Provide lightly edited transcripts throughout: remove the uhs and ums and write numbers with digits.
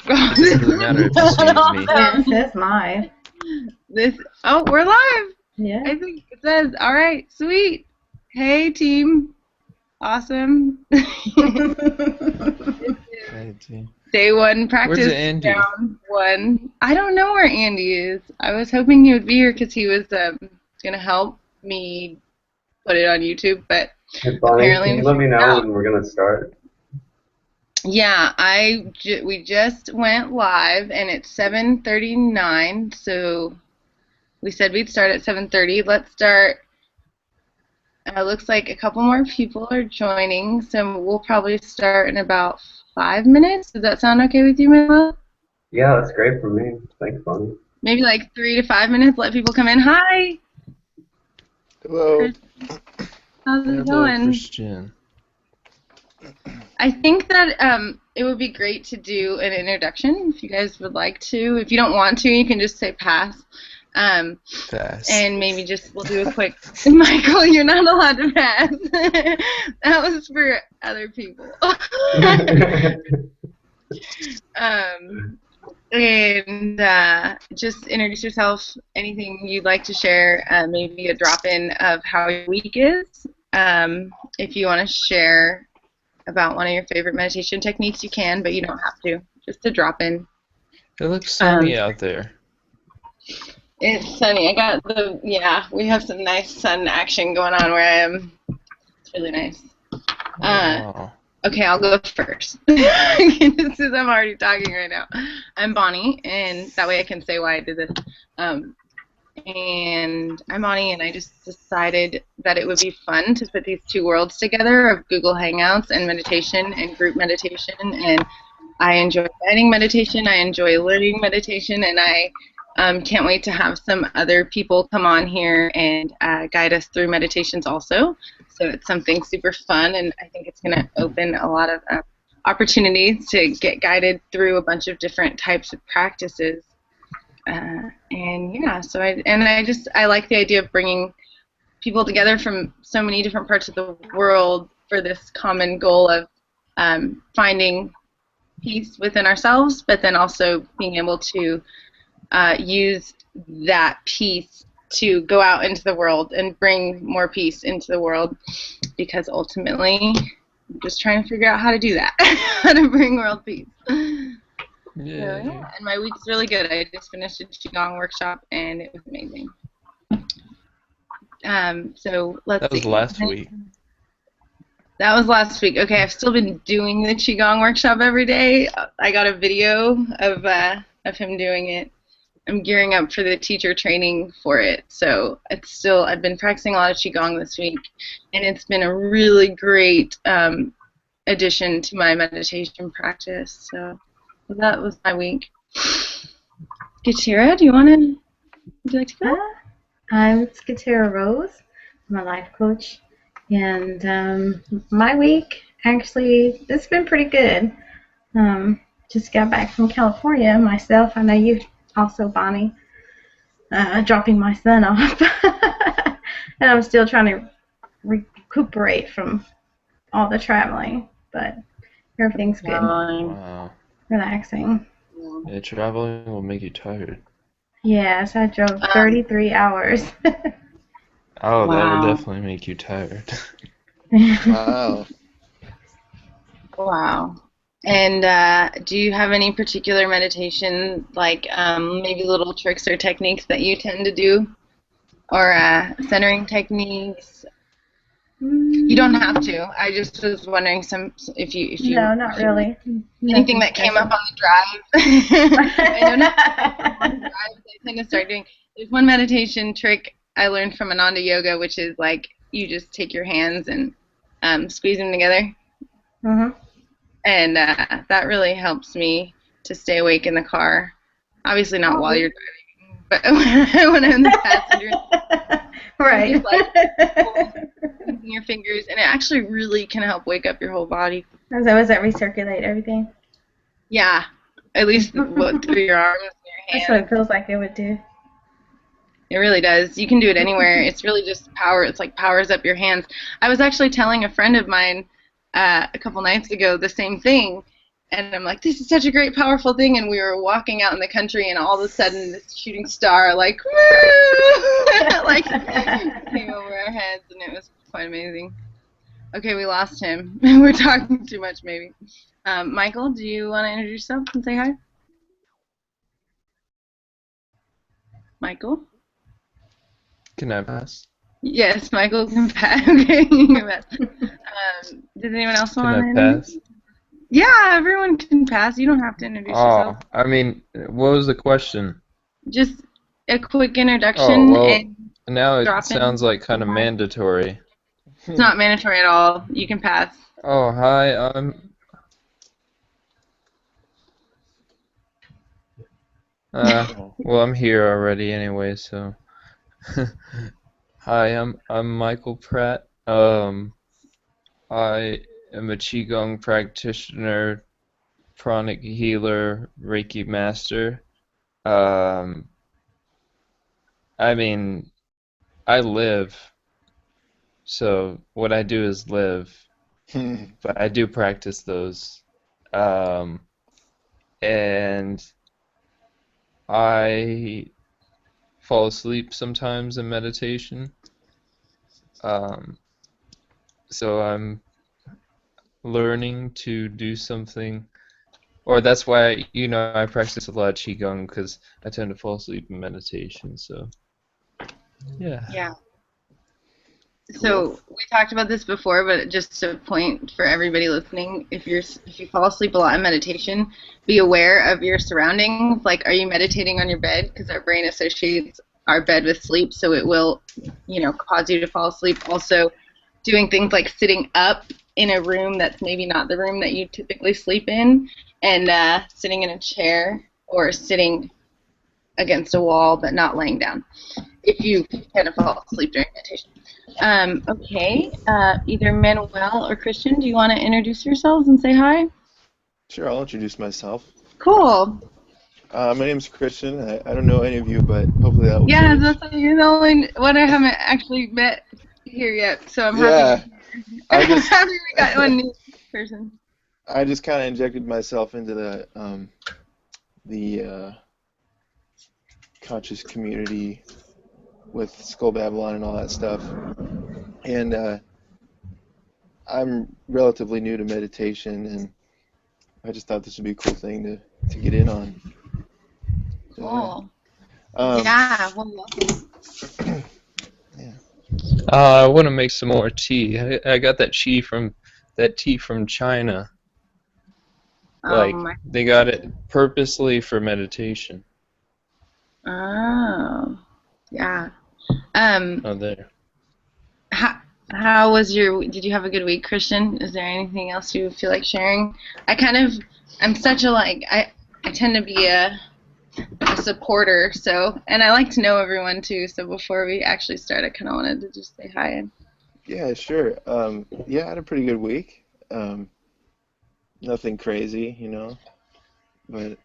It doesn't really matter if you see me. Yeah, it says live. Oh, we're live. Yeah. I think it says, all right, sweet. Hey, team. Awesome. Hey, team. Day one practice. Where's Andy? Round one. I don't know where Andy is. I was hoping he would be here because he was going to help me put it on YouTube, but Hey, Bonnie, apparently can you let me know when we're going to start? Yeah, we just went live, and it's 7:39, so we said we'd start at 7:30. Let's start. Looks like a couple more people are joining, so we'll probably start in about 5 minutes. Does that sound okay with you, Manuel? Yeah, that's great for me. Thanks, Bonnie. Maybe like 3 to 5 minutes, let people come in. Hi! Hello. How's it Hello, going? Christian. I think that it would be great to do an introduction if you guys would like to. If you don't want to, you can just say pass. Pass. And maybe we'll do a quick. Michael, you're not allowed to pass. That was for other people. And just introduce yourself. Anything you'd like to share. Maybe a drop-in of how your week is. If you want to share about one of your favorite meditation techniques, you can, but you don't have to. Just a drop-in. It looks sunny out there. It's sunny. We have some nice sun action going on where I am. It's really nice. Wow. Okay, I'll go first. Just as I'm already talking right now. I'm Bonnie, and that way I can say why I did this. And I'm Bonnie, and I just decided that it would be fun to put these two worlds together of Google Hangouts and meditation and group meditation. And I enjoy guiding meditation. I enjoy learning meditation, and I can't wait to have some other people come on here and guide us through meditations also. So it's something super fun, and I think it's going to open a lot of opportunities to get guided through a bunch of different types of practices. And yeah, so I like the idea of bringing people together from so many different parts of the world for this common goal of finding peace within ourselves, but then also being able to use that peace to go out into the world and bring more peace into the world, because ultimately I'm just trying to figure out how to do that, how to bring world peace. Yeah. So, and my week's really good. I just finished a Qigong workshop, and it was amazing. So let's see. That was last week. That was last week. Okay, I've still been doing the Qigong workshop every day. I got a video of him doing it. I'm gearing up for the teacher training for it. So I've been practicing a lot of Qigong this week, and it's been a really great addition to my meditation practice. So that was my week. Skatira, would you like to go? I'm Skatira Rose. I'm a life coach. And my week, actually, it's been pretty good. Just got back from California myself. I know you also, Bonnie, dropping my son off. And I'm still trying to recuperate from all the traveling. But everything's good. Wow. Relaxing. Yeah, traveling will make you tired. Yes, I drove 33 hours. Oh, that Wow. will definitely make you tired. Wow. Wow. And do you have any particular meditation, like maybe little tricks or techniques that you tend to do, or centering techniques? You don't have to. I just was wondering if you No, not really. anything that came up on the drive. I don't know. On the drive, I tend to start doing. There's one meditation trick I learned from Ananda Yoga, which is like you just take your hands and squeeze them together. Mhm. And that really helps me to stay awake in the car. Obviously not while you're driving, but when I'm the passenger. Right. Just like using your fingers, and it actually really can help wake up your whole body. So does that recirculate everything? Yeah, at least through your arms and your hands. That's what it feels like it would do. It really does. You can do it anywhere. It's really just power. It's like powers up your hands. I was actually telling a friend of mine a couple nights ago the same thing, And I'm like, this is such a great, powerful thing. And we were walking out in the country, and all of a sudden, this shooting star, like, like, came over our heads, and it was quite amazing. Okay, we lost him. We're talking too much, maybe. Michael, do you want to introduce yourself and say hi? Michael? Can I pass? Yes, Michael can pass. Okay, you can pass. Does anyone else Can want I to introduce? pass? Yeah, everyone can pass. You don't have to introduce Oh, yourself. I mean, what was the question? Just a quick Oh, introduction well, and now it drop in. sounds like kind of mandatory. It's not mandatory at all. You can pass. Oh, hi, Oh. well, I'm here already anyway, so. Hi, I'm Michael Pratt. I am a Qigong practitioner, pranic healer, Reiki master. Um, I mean, I live, so what I do is live, but I do practice those. Um, and I fall asleep sometimes in meditation. Um, so I'm learning to do something, or that's why, I practice a lot of Qigong because I tend to fall asleep in meditation, so yeah. Yeah. So we talked about this before, but just a point for everybody listening: if you fall asleep a lot in meditation, be aware of your surroundings. Like, are you meditating on your bed? Because our brain associates our bed with sleep, so it will, cause you to fall asleep. Also, doing things like sitting up in a room that's maybe not the room that you typically sleep in, and sitting in a chair or sitting against a wall, but not laying down, if you kind of fall asleep during meditation. Okay, either Manuel or Christian, do you want to introduce yourselves and say hi? Sure, I'll introduce myself. Cool. My name's Christian. I don't know any of you, but hopefully that will Yeah, change. that's you're the only one I haven't actually met here yet, so I'm Yeah, happy. I I'm just happy we got one new person. I just kind of injected myself into the conscious community with Skull Babylon and all that stuff, and I'm relatively new to meditation, and I just thought this would be a cool thing to get in on. So, Cool. yeah. Yeah, well, welcome. Yeah. I want to make some more tea. I got that tea from China. Oh Like, my. they got it purposely for meditation. Oh, yeah. Oh, there. How was did you have a good week, Christian? Is there anything else you feel like sharing? I'm such a, I tend to be a supporter, and I like to know everyone too, so before we actually start, I kind of wanted to just say hi. Yeah, sure. Yeah, I had a pretty good week. Nothing crazy, but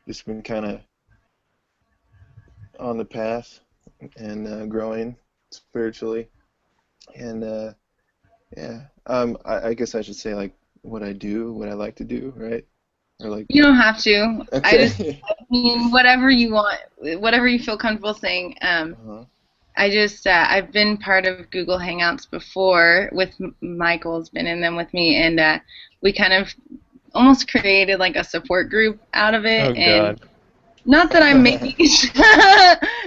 just been kind of on the path and growing spiritually. And yeah, I guess I should say like what I do, what I like to do, right? Or like, You don't have to. okay. I mean, whatever you want, whatever you feel comfortable saying. Uh-huh. I've been part of Google Hangouts before with Michael's been in them with me, and we kind of almost created like a support group out of it. Oh, And God. not that I'm making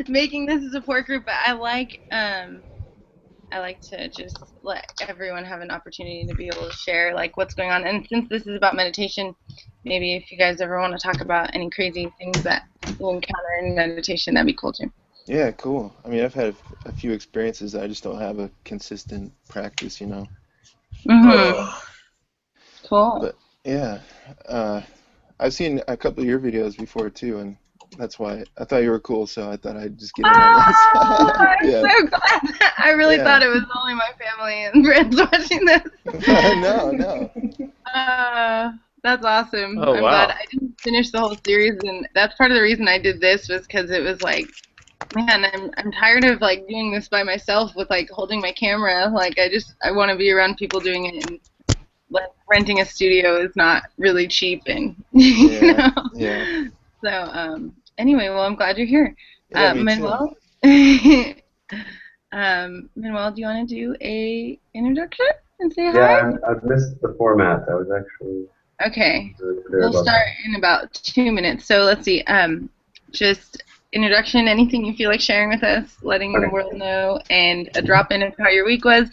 making this a support group, but I like to just let everyone have an opportunity to be able to share like what's going on. And since this is about meditation, maybe if you guys ever want to talk about any crazy things that you encounter in meditation, that'd be cool too. Yeah, cool. I mean, I've had a few experiences. I just don't have a consistent practice. Mhm. Cool. But yeah, I've seen a couple of your videos before too, and that's why I thought you were cool. So I thought I'd just get in on Oh, I'm this. Yeah. so glad. I really Yeah. thought it was only my family and friends watching this. No. That's awesome. Oh, I'm glad wow. I didn't finish the whole series, and that's part of the reason I did this was because it was like, man, I'm tired of like doing this by myself with like holding my camera. Like I want to be around people doing it and like renting a studio is not really cheap, and Yeah, yeah. So anyway, well, I'm glad you're here. Yeah, me too. Manuel, Manuel, do you want to do a introduction and say hi? Yeah, I've missed the format. I was actually Okay, really clear we'll about start that. in about 2 minutes. So let's see. Just introduction, anything you feel like sharing with us, letting the Okay. world know, and a drop in of how your week was,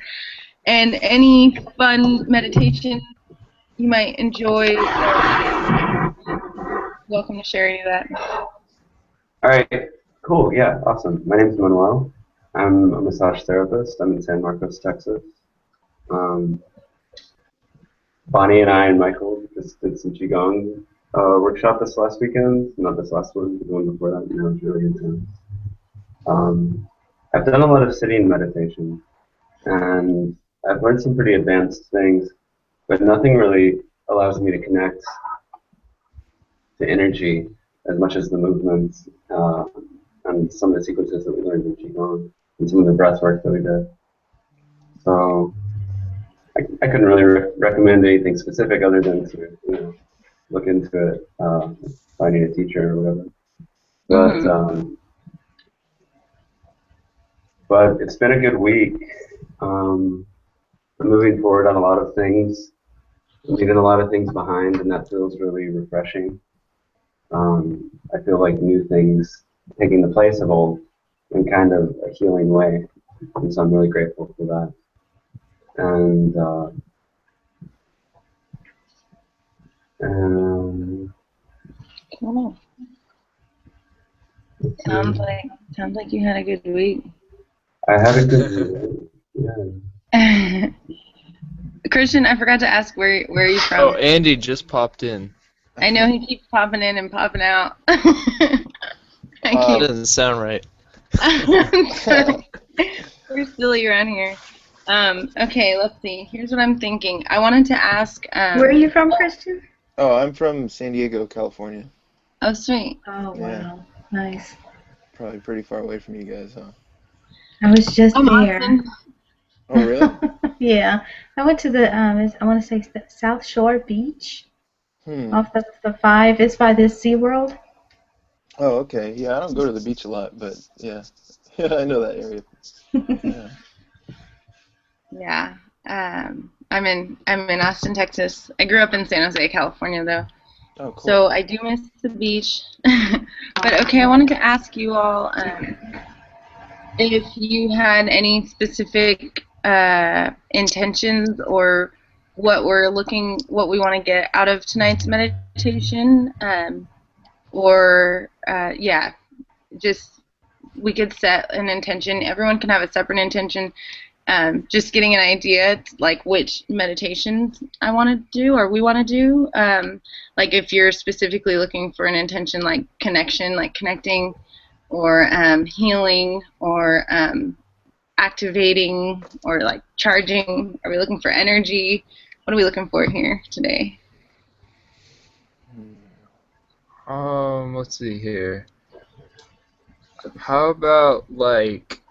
and any fun meditation you might enjoy. Welcome to share any of that. All right. Cool. Yeah. Awesome. My name's Manuel. I'm a massage therapist. I'm in San Marcos, Texas. Um, Bonnie and I and Michael just did some qigong workshop this last weekend. Not this last one, but the one before that. And it was really intense. Um, I've done a lot of sitting meditation, and I've learned some pretty advanced things, but nothing really allows me to connect to energy as much as the movements and some of the sequences that we learned in Qigong and some of the breath work that we did. So I couldn't really recommend anything specific other than to look into it, finding a teacher or whatever. But Mm-hmm. but it's been a good week. I'm moving forward on a lot of things, leaving a lot of things behind, and that feels really refreshing. I feel like new things taking the place of old in kind of a healing way, and so I'm really grateful for that. And Cool. Sounds like you had a good week. I had a good week. Yeah. Christian, I forgot to ask where are you from? Oh, Andy just popped in. I know he keeps popping in and popping out. That doesn't sound right. We're silly around here. Okay, let's see. Here's what I'm thinking. I wanted to ask. Where are you from, Christian? Oh, I'm from San Diego, California. Oh, sweet. Oh, Yeah, wow. Nice. probably pretty far away from you guys, huh? I was just I'm there. Austin. Oh, really? Yeah. I went to the, I want to say South Shore Beach Hmm. off the 5. It's by the SeaWorld. Oh, okay. Yeah, I don't go to the beach a lot, but yeah. Yeah, I know that area. Yeah. Yeah. I'm in Austin, Texas. I grew up in San Jose, California, though. Oh, cool. So I do miss the beach. But okay, I wanted to ask you all if you had any specific intentions or what we want to get out of tonight's meditation, or yeah, just we could set an intention. Everyone can have a separate intention. Just getting an idea, like which meditations I want to do or we want to do. Like if you're specifically looking for an intention like connection, like connecting, or healing, or activating, or like charging. Are we looking for energy? What are we looking for here today? Let's see here. How about like,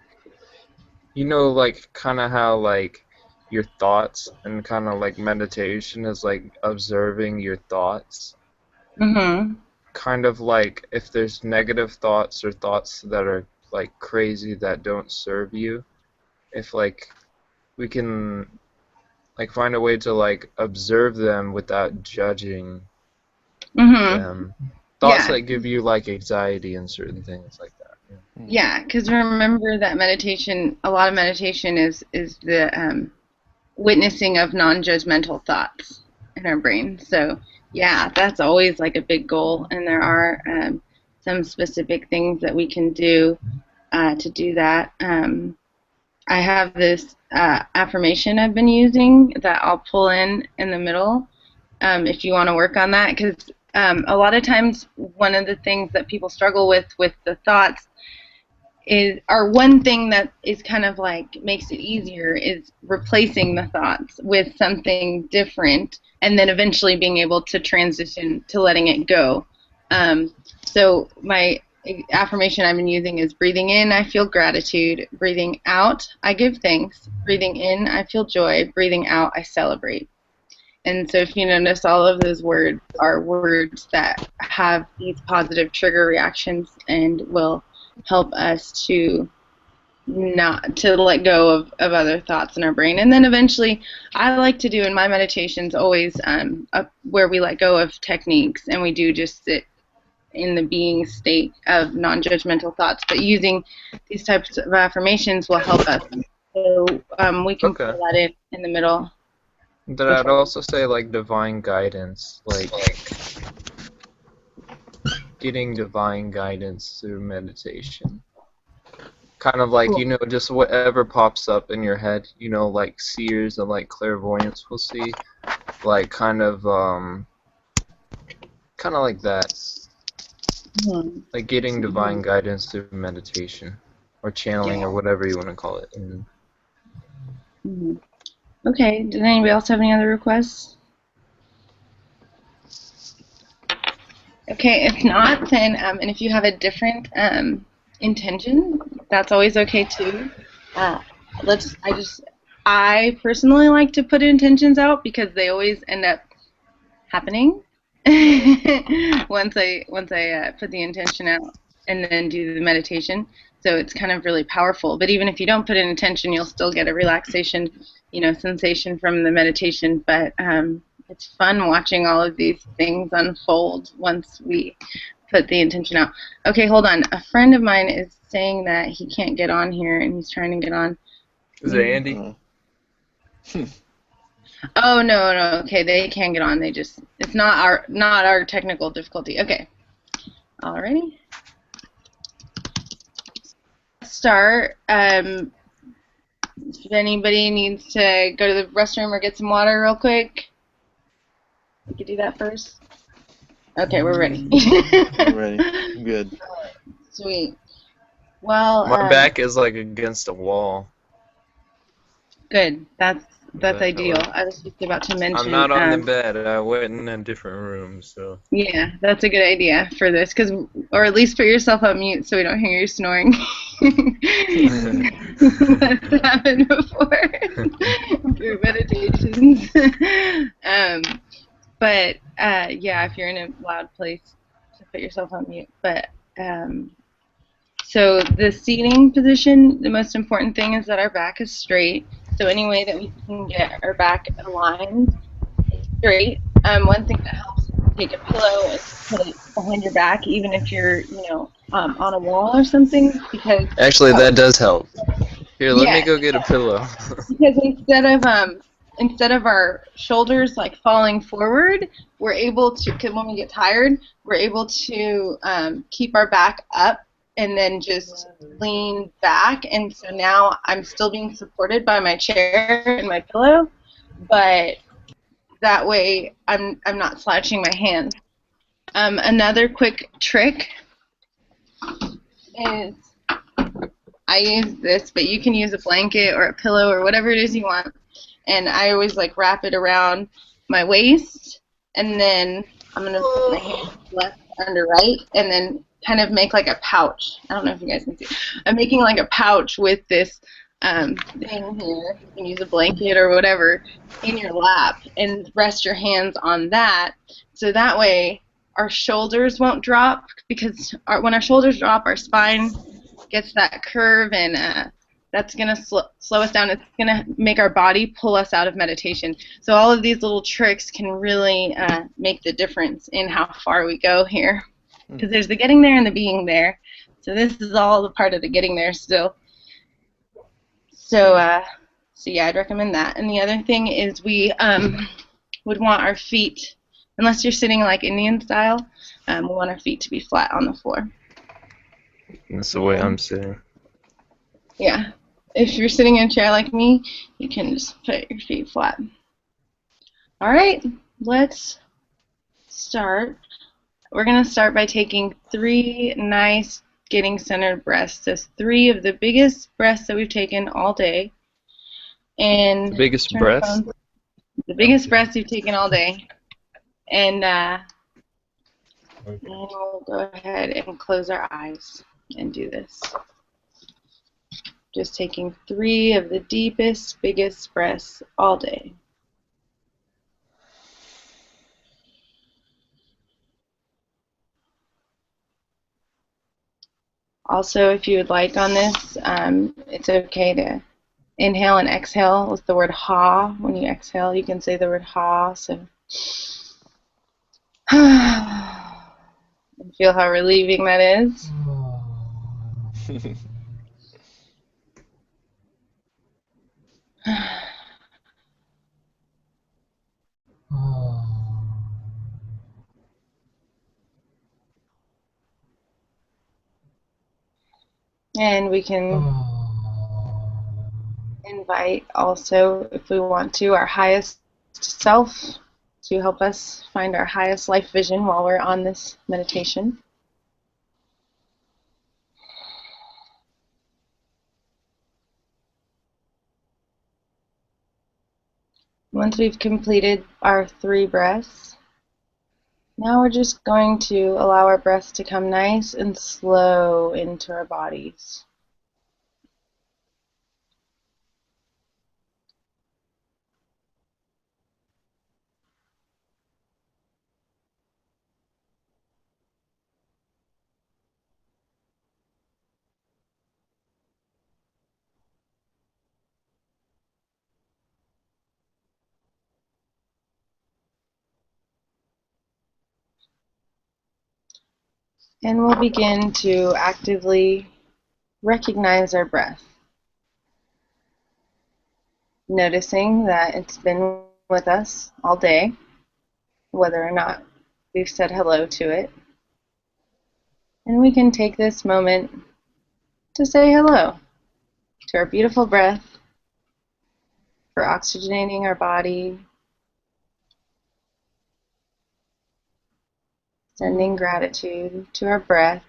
like kind of how like your thoughts and kind of like meditation is like observing your thoughts. Mm-hmm. Kind of like if there's negative thoughts or thoughts that are like crazy that don't serve you, if like we can like find a way to like observe them without judging Mm-hmm. them. Thoughts Yeah. that give you like anxiety and certain things like that. Yeah, because remember that meditation, a lot of meditation is the witnessing of non-judgmental thoughts in our brain. So yeah, that's always like a big goal, and there are some specific things that we can do to do that. I have this affirmation I've been using that I'll pull in the middle if you want to work on that, because a lot of times one of the things that people struggle with the thoughts or one thing that is kind of like makes it easier is replacing the thoughts with something different, and then eventually being able to transition to letting it go. So my affirmation I've been using is: breathing in, I feel gratitude. Breathing out, I give thanks. Breathing in, I feel joy. Breathing out, I celebrate. And so if you notice, all of those words are words that have these positive trigger reactions and will help us to not to let go of other thoughts in our brain. And then eventually, I like to do in my meditations always where we let go of techniques and we do just sit in the being state of non-judgmental thoughts. But using these types of affirmations will help us. So we can Okay. pull that in the middle. Then I'd also say like divine guidance, like getting divine guidance through meditation. Kind of like, Cool. you know, just whatever pops up in your head, you know, like seers and like clairvoyants will see, like kind of like that, like getting divine guidance through meditation or channeling or whatever you want to call it. Mm-hmm. Okay, did anybody else have any other requests? Okay, if not, then, and if you have a different intention, that's always okay too. I personally like to put intentions out because they always end up happening once I put the intention out and then do the meditation. So it's kind of really powerful. But even if you don't put an intention, you'll still get a relaxation, sensation from the meditation. But it's fun watching all of these things unfold once we put the intention out. Okay, hold on. A friend of mine is saying that he can't get on here, and he's trying to get on. Is it Andy? Oh no. Okay, they can get on. It's not our technical difficulty. Okay. Alrighty. Start. If anybody needs to go to the restroom or get some water real quick, we could do that first. Okay, we're ready. I'm ready. Good. Sweet. Well, my back is like against a wall. Good. That's ideal. I was just about to mention. I'm not on the bed. I went in a different room, so. Yeah, that's a good idea for this, or at least put yourself on mute so we don't hear you snoring. That's happened before. Group meditations. But yeah, if you're in a loud place, to put yourself on mute. But so the seating position, the most important thing is that our back is straight. So any way that we can get our back aligned straight. One thing that helps is take a pillow and put it behind your back, even if you're, on a wall or something, because actually that does help. Here, let me go get a pillow. Because instead of our shoulders like falling forward, we're able to, cause when we get tired, we're able to keep our back up and then just lean back. And so now I'm still being supported by my chair and my pillow, but that way I'm not slouching my hands. Another quick trick is I use this, but you can use a blanket or a pillow or whatever it is you want. And I always like wrap it around my waist, and then I'm gonna put my hand left under right, and then kind of make like a pouch. I don't know if you guys can see. I'm making like a pouch with this thing here. You can use a blanket or whatever in your lap, and rest your hands on that. So that way our shoulders won't drop, because when our shoulders drop, our spine gets that curve, and that's going to slow us down. It's going to make our body pull us out of meditation. So all of these little tricks can really make the difference in how far we go here. Because there's the getting there and the being there. So this is all the part of the getting there still. So yeah, I'd recommend that. And the other thing is we would want our feet, unless you're sitting like Indian style, we want our feet to be flat on the floor. That's the way I'm sitting. Yeah. If you're sitting in a chair like me, you can just put your feet flat. All right, let's start. We're going to start by taking 3 nice getting centered breaths. So 3 of the biggest breaths that we've taken all day. And the biggest breaths? The biggest breaths you've taken all day. And we'll go ahead and close our eyes and do this. Just taking 3 of the deepest, biggest breaths all day. Also, if you would like on this, it's okay to inhale and exhale with the word ha. When you exhale, you can say the word ha. So, and feel how relieving that is. And we can invite also, if we want to, our highest self to help us find our highest life vision while we're on this meditation. Once we've completed our 3 breaths, now we're just going to allow our breaths to come nice and slow into our bodies. And we'll begin to actively recognize our breath, noticing that it's been with us all day, whether or not we've said hello to it. And we can take this moment to say hello to our beautiful breath, for oxygenating our body, sending gratitude to our breath.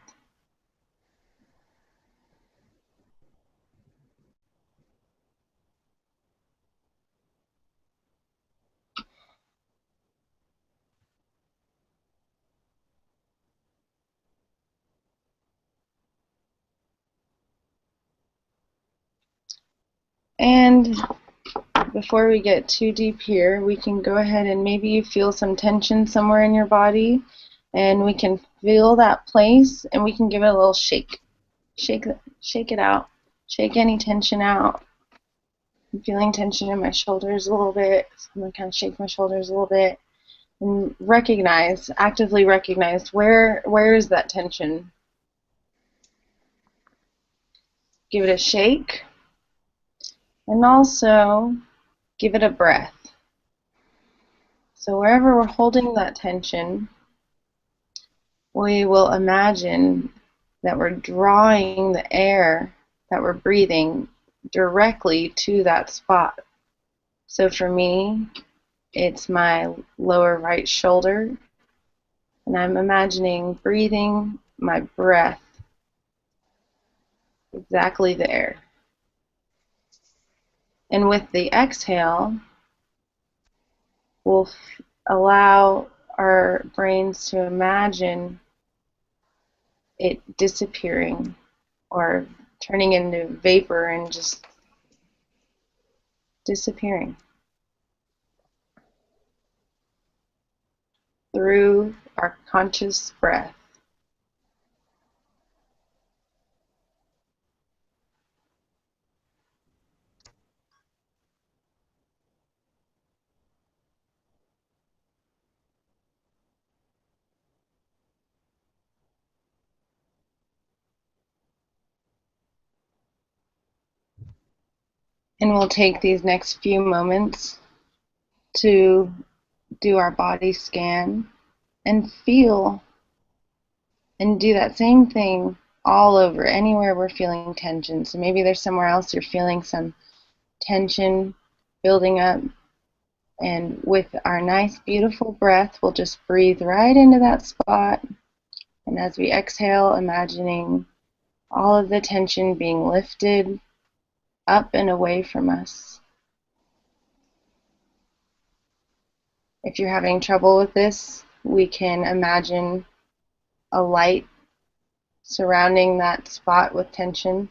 And before we get too deep here, we can go ahead and maybe you feel some tension somewhere in your body, and we can feel that place and we can give it a little shake. Shake it out. Shake any tension out. I'm feeling tension in my shoulders a little bit, so I'm going to kind of shake my shoulders a little bit and actively recognize where is that tension. Give it a shake, and also give it a breath. So wherever we're holding that tension, we will imagine that we're drawing the air that we're breathing directly to that spot. So for me, it's my lower right shoulder, and I'm imagining breathing my breath exactly there. And with the exhale, we'll allow our brains to imagine it disappearing or turning into vapor and just disappearing through our conscious breath. And we'll take these next few moments to do our body scan and feel and do that same thing all over, anywhere we're feeling tension. So maybe there's somewhere else you're feeling some tension building up, and with our nice beautiful breath, we'll just breathe right into that spot. And as we exhale, imagining all of the tension being lifted up and away from us. If you're having trouble with this, we can imagine a light surrounding that spot with tension.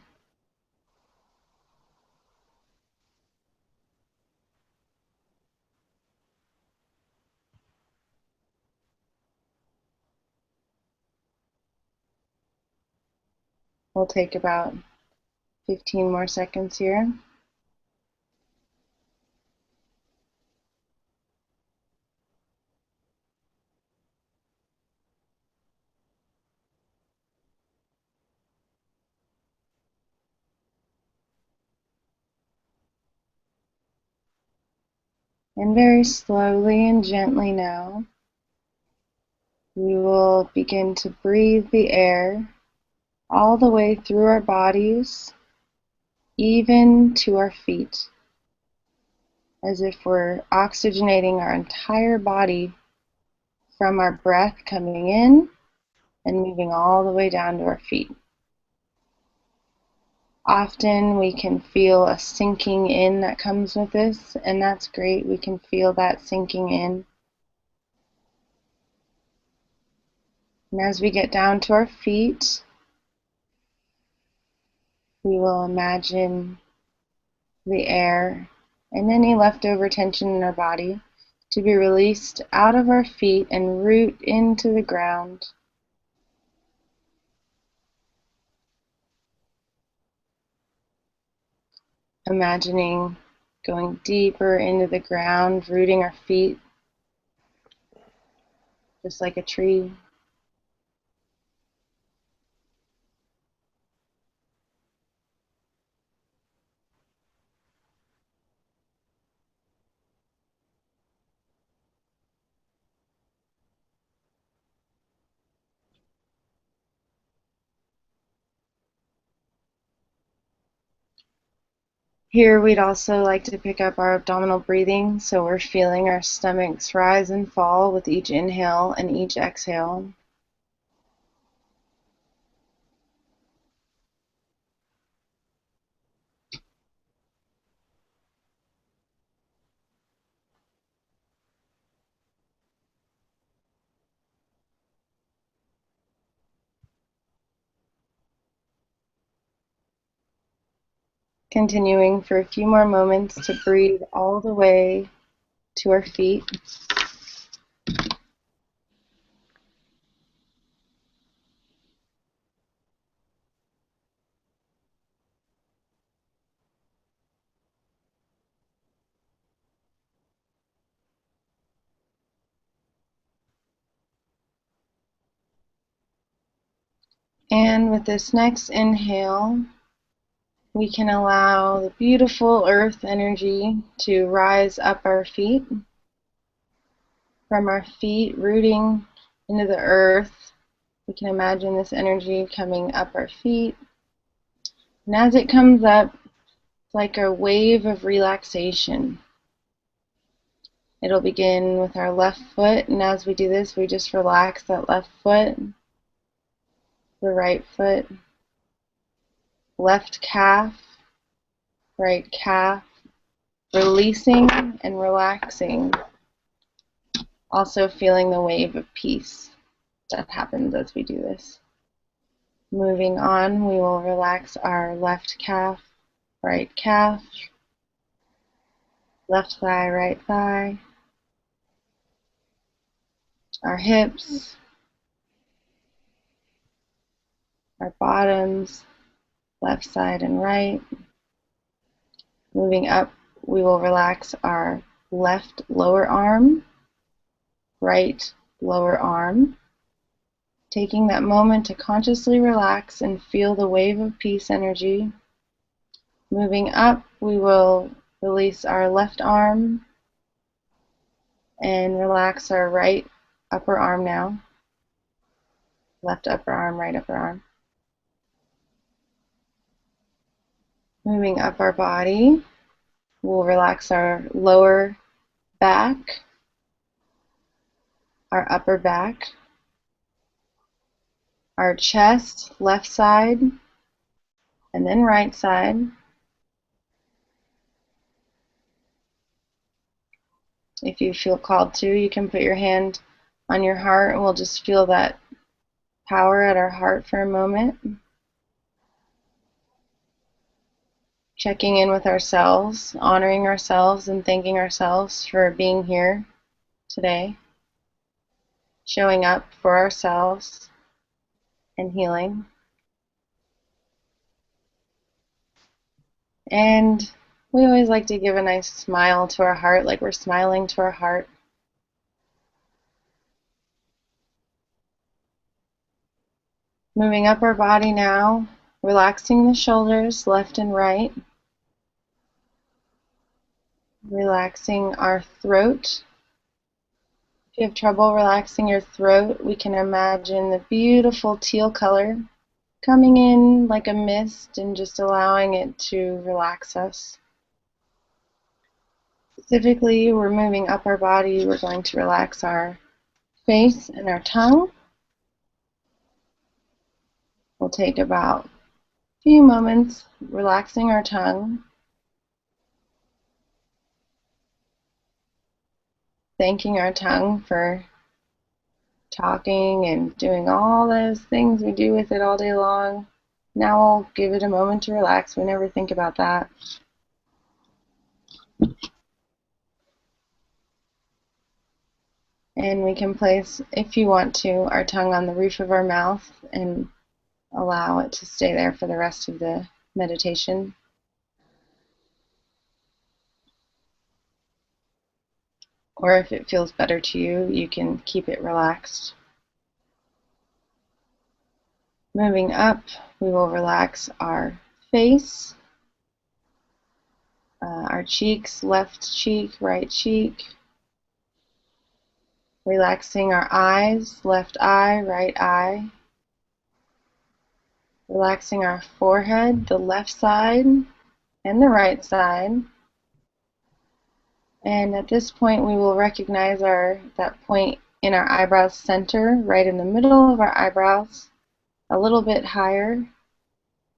We'll take about 15 more seconds here. And very slowly and gently now, we will begin to breathe the air all the way through our bodies, even to our feet, as if we're oxygenating our entire body from our breath coming in and moving all the way down to our feet. Often we can feel a sinking in that comes with this, and that's great. We can feel that sinking in. And as we get down to our feet, we will imagine the air and any leftover tension in our body to be released out of our feet and root into the ground. Imagining going deeper into the ground, rooting our feet just like a tree. Here we'd also like to pick up our abdominal breathing, so we're feeling our stomachs rise and fall with each inhale and each exhale. Continuing for a few more moments to breathe all the way to our feet. And with this next inhale, we can allow the beautiful earth energy to rise up our feet. From our feet, rooting into the earth, we can imagine this energy coming up our feet. And as it comes up, it's like a wave of relaxation. It'll begin with our left foot, and as we do this, we just relax that left foot, the right foot, left calf, right calf, releasing and relaxing. Also feeling the wave of peace that happens as we do this. Moving on, we will relax our left calf, right calf, left thigh, right thigh, our hips, our bottoms, left side and right. Moving up, we will relax our left lower arm, right lower arm. Taking that moment to consciously relax and feel the wave of peace energy. Moving up, we will release our left arm and relax our right upper arm now. Left upper arm, right upper arm. Moving up our body, we'll relax our lower back, our upper back, our chest, left side, and then right side. If you feel called to, you can put your hand on your heart and we'll just feel that power at our heart for a moment. Checking in with ourselves, honoring ourselves and thanking ourselves for being here today. Showing up for ourselves and healing. And we always like to give a nice smile to our heart, like we're smiling to our heart. Moving up our body now, relaxing the shoulders left and right. Relaxing our throat. If you have trouble relaxing your throat, we can imagine the beautiful teal color coming in like a mist and just allowing it to relax us. Specifically, we're moving up our body. We're going to relax our face and our tongue. We'll take about a few moments relaxing our tongue, thanking our tongue for talking and doing all those things we do with it all day long. Now we'll give it a moment to relax. We never think about that. And we can place, if you want to, our tongue on the roof of our mouth and allow it to stay there for the rest of the meditation. Or if it feels better to you, you can keep it relaxed. Moving up, we will relax our face, our cheeks, left cheek, right cheek. Relaxing our eyes, left eye, right eye. Relaxing our forehead, the left side and the right side. And at this point, we will recognize that point in our eyebrows center, right in the middle of our eyebrows, a little bit higher,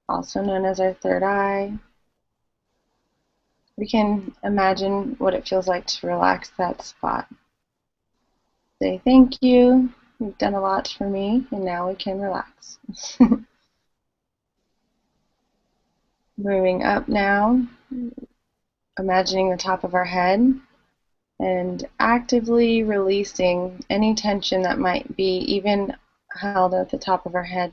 also known as our third eye. We can imagine what it feels like to relax that spot. Say thank you, you've done a lot for me, and now we can relax. Moving up now, imagining the top of our head and actively releasing any tension that might be even held at the top of our head.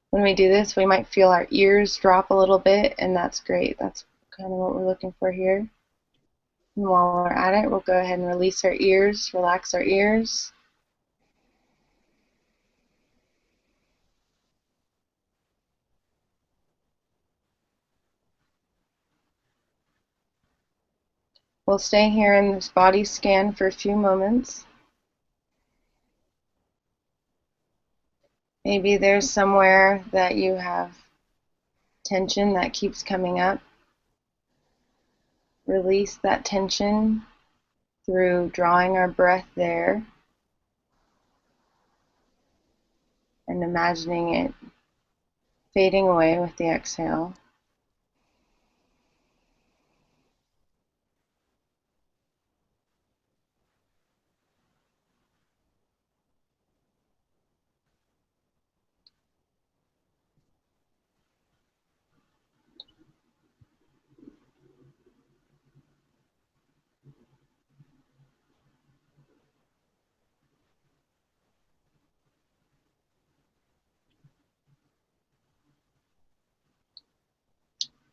When we do this, we might feel our ears drop a little bit, and that's great. That's kind of what we're looking for here. And while we're at it, we'll go ahead and release our ears, relax our ears. We'll stay here in this body scan for a few moments. Maybe there's somewhere that you have tension that keeps coming up. Release that tension through drawing our breath there and imagining it fading away with the exhale.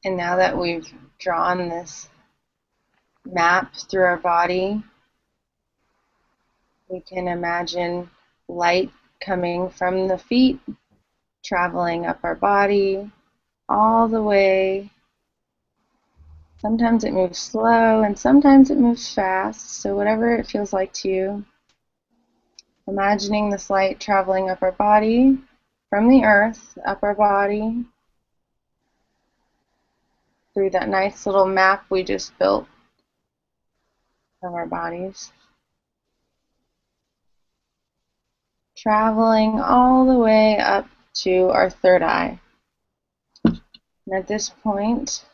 And now that we've drawn this map through our body, we can imagine light coming from the feet, traveling up our body, all the way. Sometimes it moves slow and sometimes it moves fast, so whatever it feels like to you. Imagining this light traveling up our body, from the earth, up our body, through that nice little map we just built of our bodies. Traveling all the way up to our third eye. And at this point,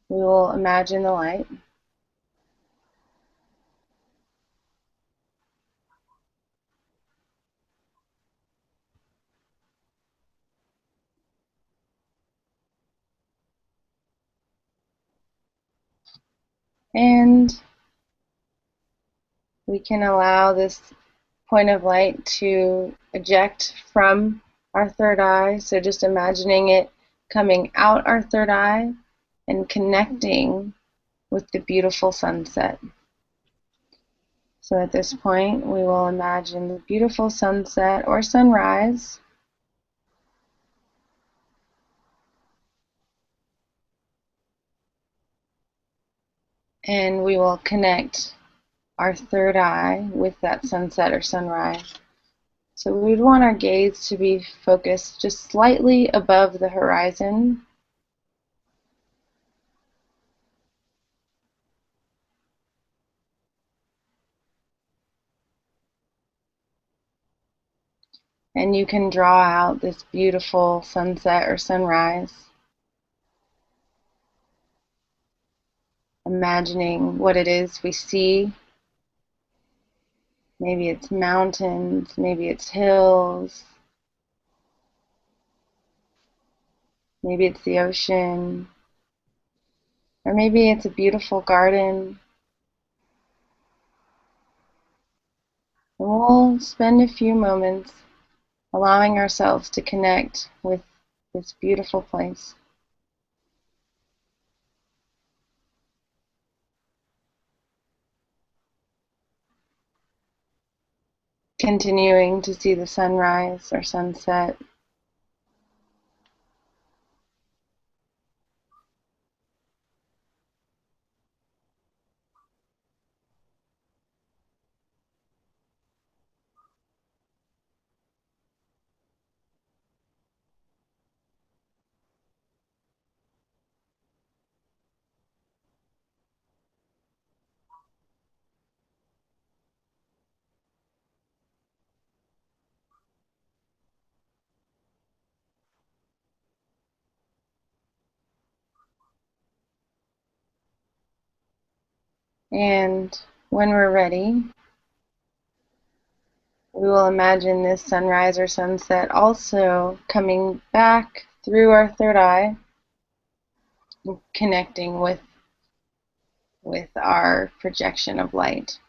we will imagine the light. And we can allow this point of light to eject from our third eye. So just imagining it coming out our third eye and connecting with the beautiful sunset. So at this point, we will imagine the beautiful sunset or sunrise. And we will connect our third eye with that sunset or sunrise. So we'd want our gaze to be focused just slightly above the horizon. And you can draw out this beautiful sunset or sunrise, imagining what it is we see. Maybe it's mountains, maybe it's hills, maybe it's the ocean, or maybe it's a beautiful garden. And we'll spend a few moments allowing ourselves to connect with this beautiful place. Continuing to see the sunrise or sunset. And when we're ready, we will imagine this sunrise or sunset also coming back through our third eye, connecting with our projection of light.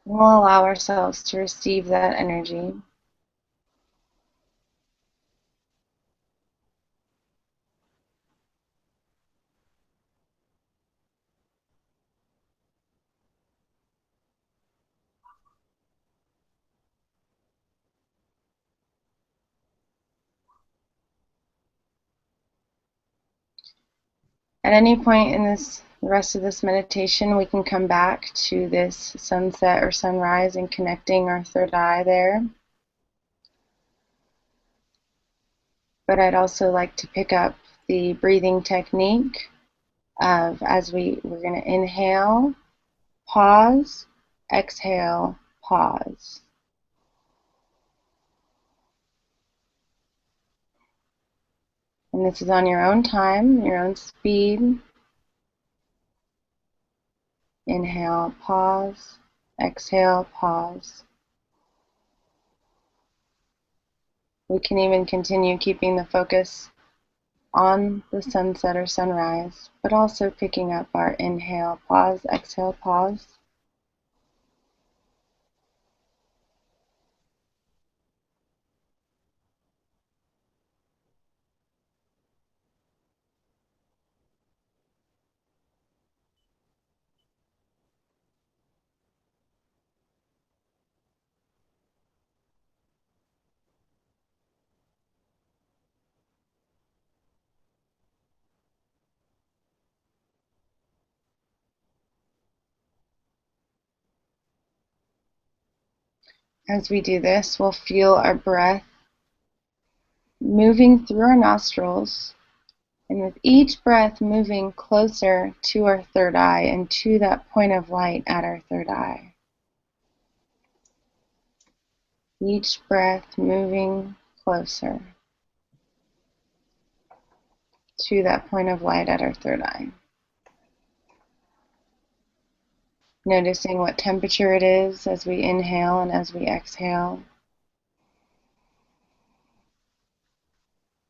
We'll allow ourselves to receive that energy. At any point in the rest of this meditation, we can come back to this sunset or sunrise and connecting our third eye there. But I'd also like to pick up the breathing technique of as we're going to inhale, pause, exhale, pause. And this is on your own time, your own speed. Inhale, pause, exhale, pause. We can even continue keeping the focus on the sunset or sunrise, but also picking up our inhale, pause, exhale, pause. As we do this, we'll feel our breath moving through our nostrils, and with each breath moving closer to our third eye and to that point of light at our third eye. Each breath moving closer to that point of light at our third eye. Noticing what temperature it is as we inhale and as we exhale.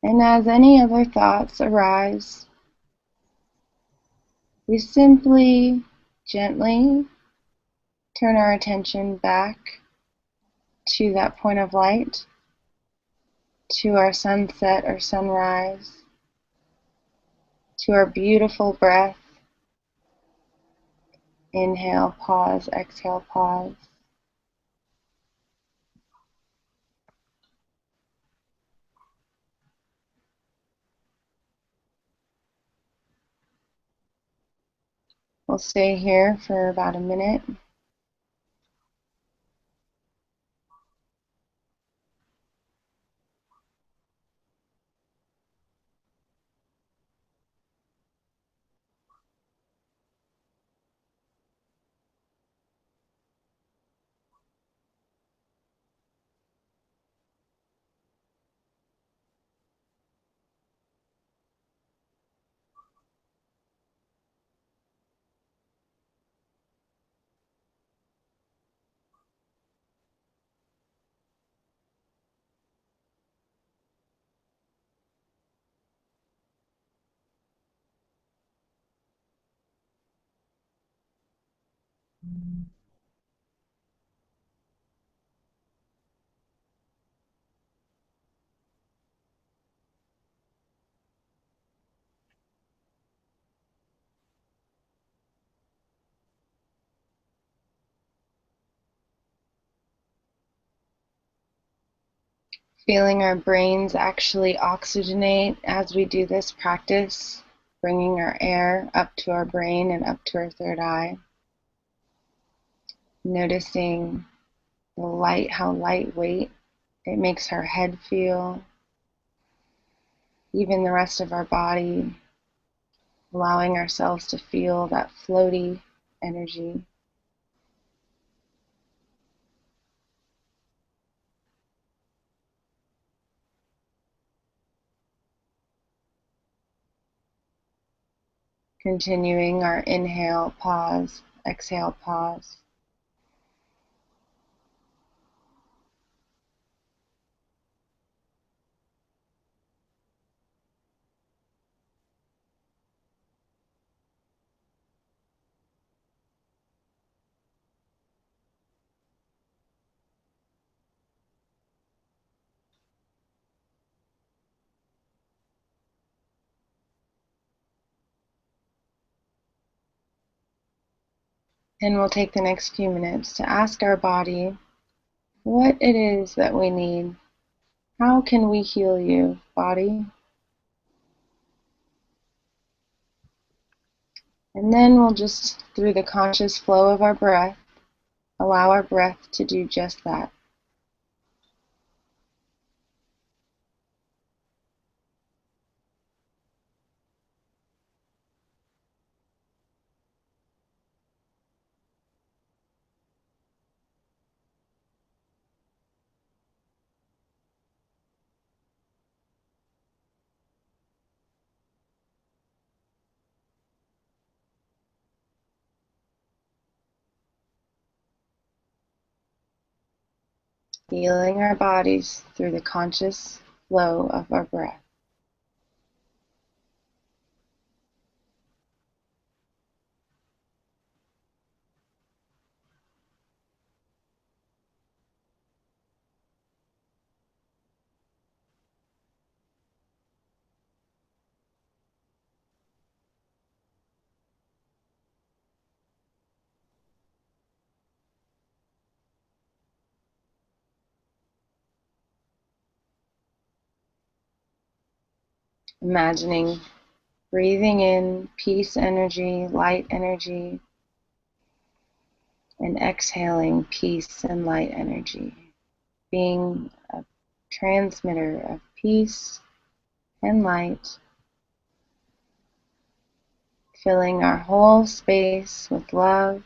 And as any other thoughts arise, we simply, gently turn our attention back to that point of light, to our sunset or sunrise, to our beautiful breath. Inhale, pause, exhale, pause. We'll stay here for about a minute. Feeling our brains actually oxygenate as we do this practice, bringing our air up to our brain and up to our third eye. Noticing the light, how lightweight it makes our head feel, even the rest of our body, allowing ourselves to feel that floaty energy. Continuing our inhale, pause, exhale, pause. And we'll take the next few minutes to ask our body what it is that we need. How can we heal you, body? And then we'll just, through the conscious flow of our breath, allow our breath to do just that. Healing our bodies through the conscious flow of our breath. Imagining breathing in peace energy, light energy, and exhaling peace and light energy. Being a transmitter of peace and light, filling our whole space with love,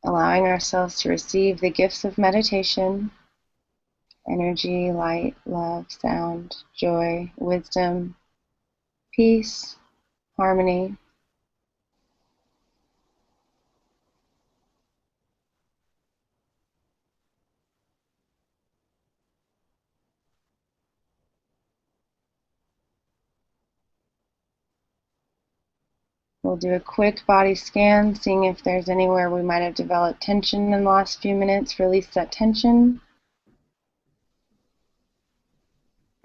allowing ourselves to receive the gifts of meditation, energy, light, love, sound, joy, wisdom, peace, harmony. We'll do a quick body scan, seeing if there's anywhere we might have developed tension in the last few minutes. Release that tension.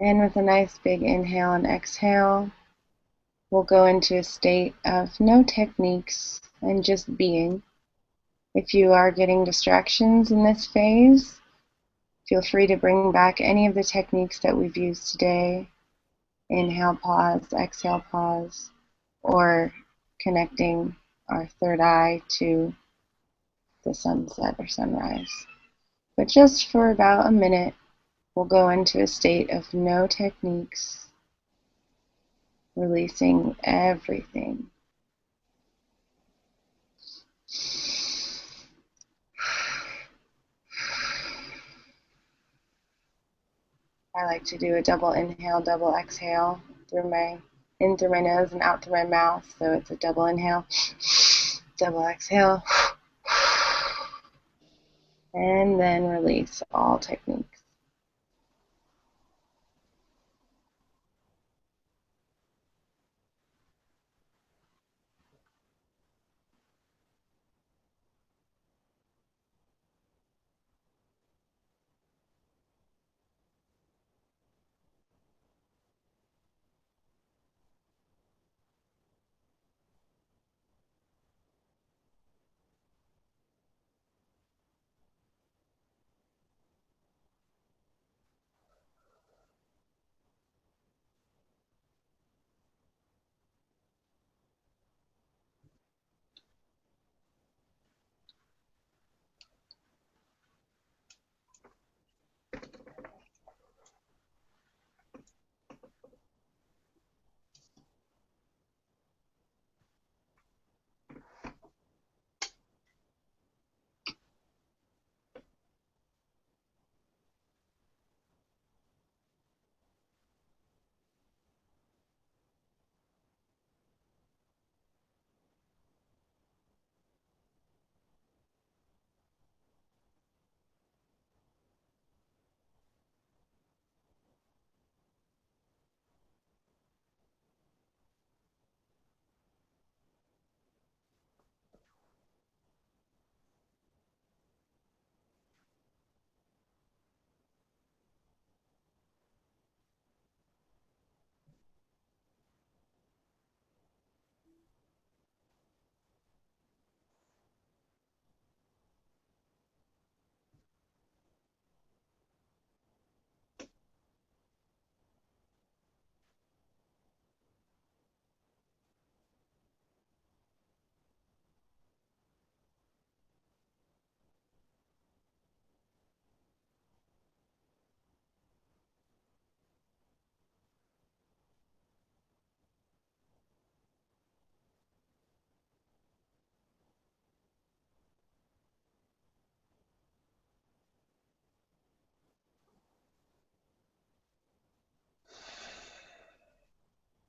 And with a nice big inhale and exhale, we'll go into a state of no techniques and just being. If you are getting distractions in this phase, feel free to bring back any of the techniques that we've used today. Inhale, pause, exhale, pause, or connecting our third eye to the sunset or sunrise. But just for about a minute, we'll go into a state of no techniques, releasing everything. I like to do a double inhale, double exhale in through my nose and out through my mouth. So it's a double inhale, double exhale, and then release all techniques.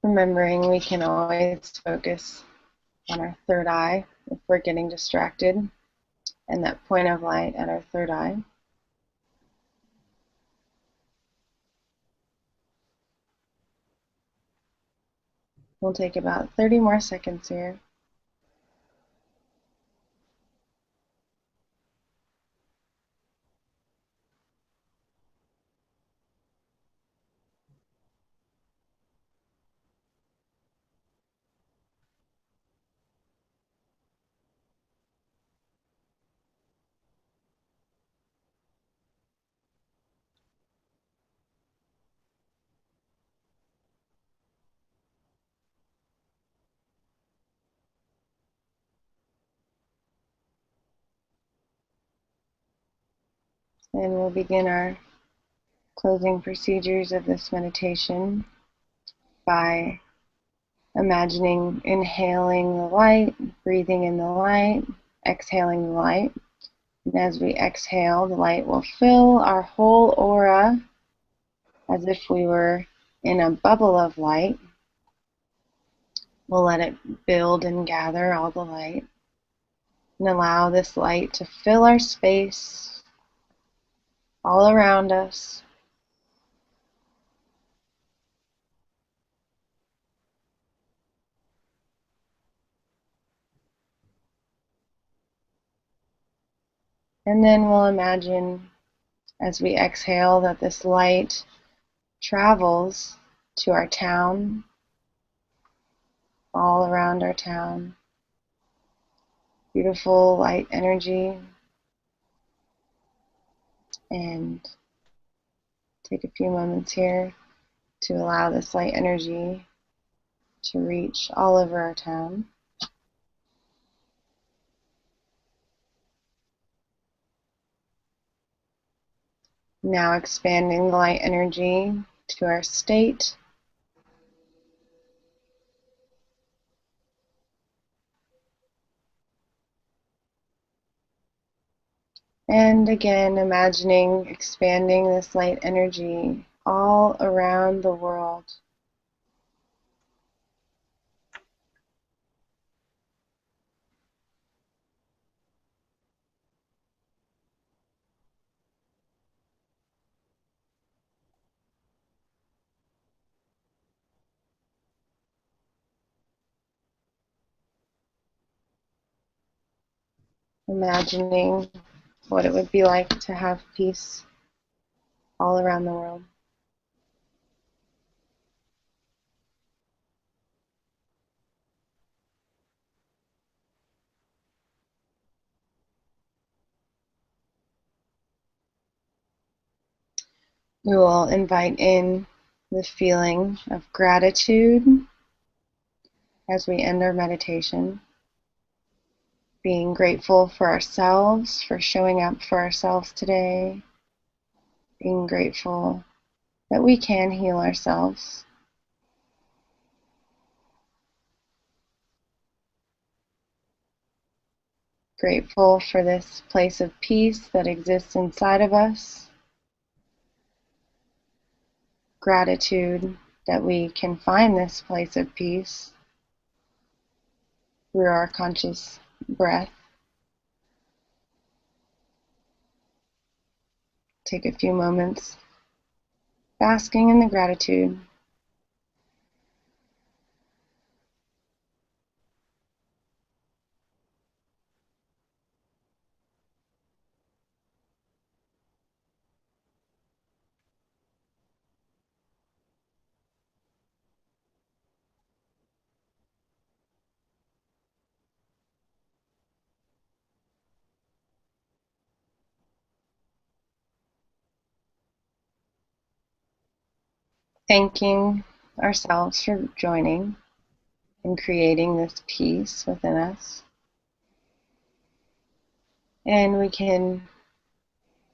Remembering we can always focus on our third eye if we're getting distracted, and that point of light at our third eye. We'll take about 30 more seconds here. And we'll begin our closing procedures of this meditation by imagining inhaling the light, breathing in the light, exhaling the light. And as we exhale, the light will fill our whole aura as if we were in a bubble of light. We'll let it build and gather all the light and allow this light to fill our space all around us. And then we'll imagine as we exhale that this light travels to our town, all around our town. Beautiful light energy. And take a few moments here to allow this light energy to reach all over our town. Now expanding the light energy to our state. And again, imagining expanding this light energy all around the world. Imagining what it would be like to have peace all around the world. We will invite in the feeling of gratitude as we end our meditation. Being grateful for ourselves, for showing up for ourselves today. Being grateful that we can heal ourselves. Grateful for this place of peace that exists inside of us. Gratitude that we can find this place of peace through our conscious breath. Take a few moments basking in the gratitude. Thanking ourselves for joining and creating this peace within us. And we can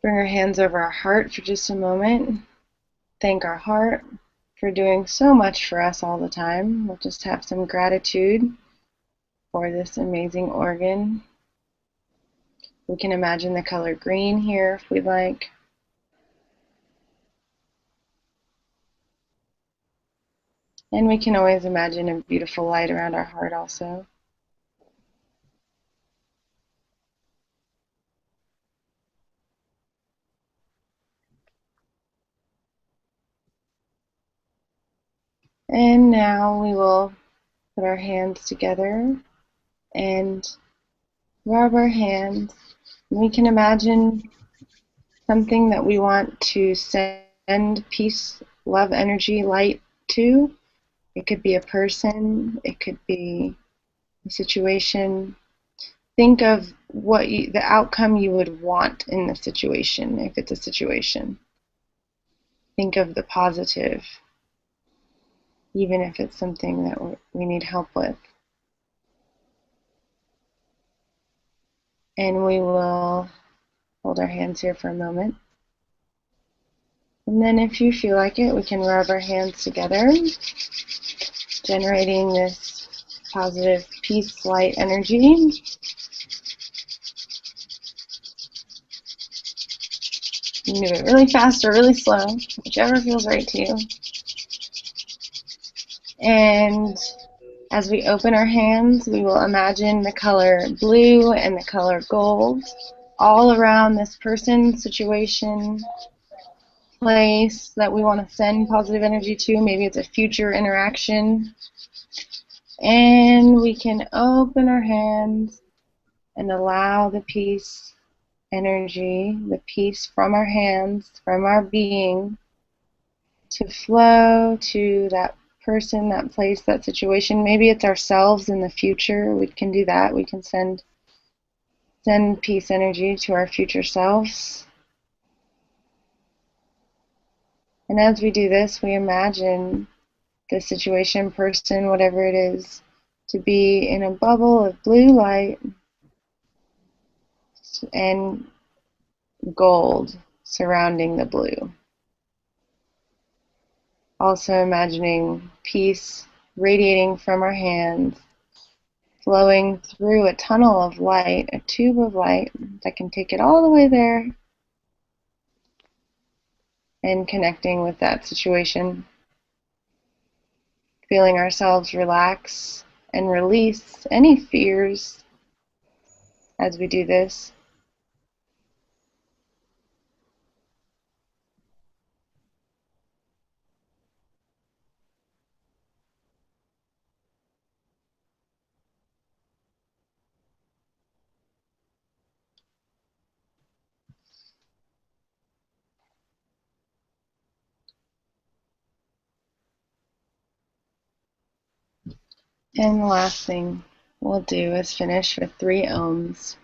bring our hands over our heart for just a moment. Thank our heart for doing so much for us all the time. We'll just have some gratitude for this amazing organ. We can imagine the color green here if we'd like. And we can always imagine a beautiful light around our heart also. And now we will put our hands together and rub our hands. We can imagine something that we want to send peace, love, energy, light to. It could be a person, it could be a situation. Think of the outcome you would want in the situation, if it's a situation. Think of the positive, even if it's something that we need help with. And we will hold our hands here for a moment. And then if you feel like it, we can rub our hands together, generating this positive peace, light energy. You can do it really fast or really slow, whichever feels right to you. And as we open our hands, we will imagine the color blue and the color gold all around this person, situation, place that we want to send positive energy to. Maybe it's a future interaction. And we can open our hands and allow the peace energy, the peace from our hands, from our being, to flow to that person, that place, that situation. Maybe it's ourselves in the future. We can do that. We can send peace energy to our future selves. And as we do this, we imagine the situation, person, whatever it is, to be in a bubble of blue light and gold surrounding the blue. Also imagining peace radiating from our hands, flowing through a tunnel of light, a tube of light that can take it all the way there, and connecting with that situation, feeling ourselves relax and release any fears as we do this. And the last thing we'll do is finish with 3 ohms.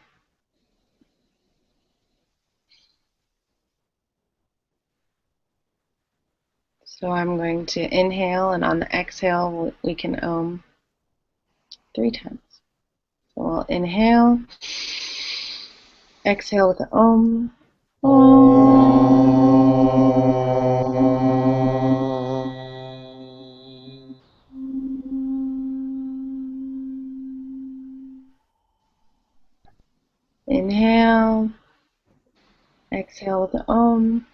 So I'm going to inhale, and on the exhale, we can ohm 3 times. So we'll inhale, exhale with the ohm. Inhale, exhale with the ohm.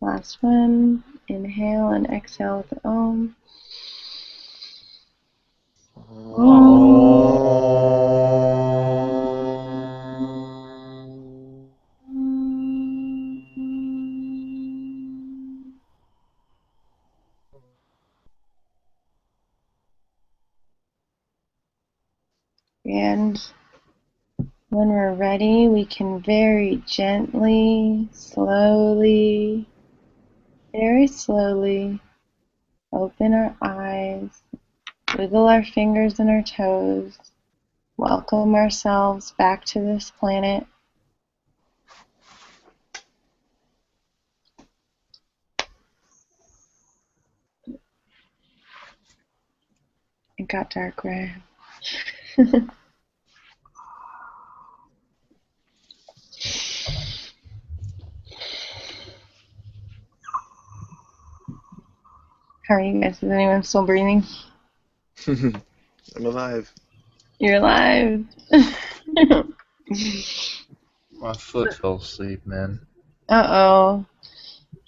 Last one. Inhale and exhale with the ohm. And when we're ready, we can very gently, slowly, very slowly open our eyes, wiggle our fingers and our toes, welcome ourselves back to this planet. It got dark, right? How are you guys? Is anyone still breathing? I'm alive. You're alive. My foot fell asleep, man. Uh-oh.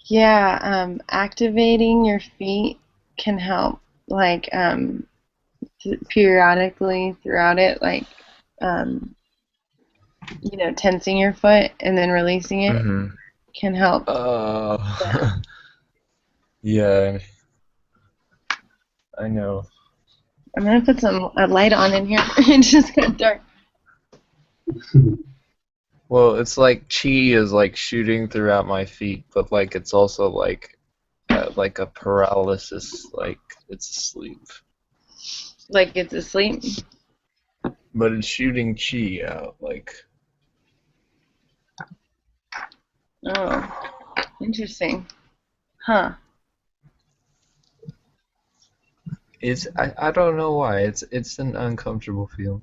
Yeah, activating your feet can help, like, periodically throughout it, like, tensing your foot and then releasing it can help. Yeah, I know. I'm gonna put a light on in here. It just got dark. Well, it's like chi is like shooting throughout my feet, but like it's also like a paralysis, like it's asleep. Like it's asleep. But it's shooting chi out, like. Oh, interesting. Huh. I don't know why. It's an uncomfortable feeling.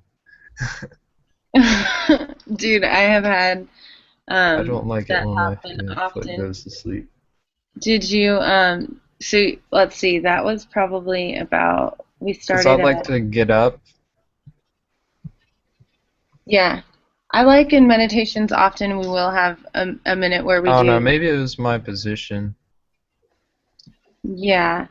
Dude, I have had I don't like it that when my happen foot often. goes to sleep. Did you so let's see, that was probably about we Because I started like at to get up. yeah. I like in meditations often we will have a minute where we Oh no, do maybe it was my position. yeah.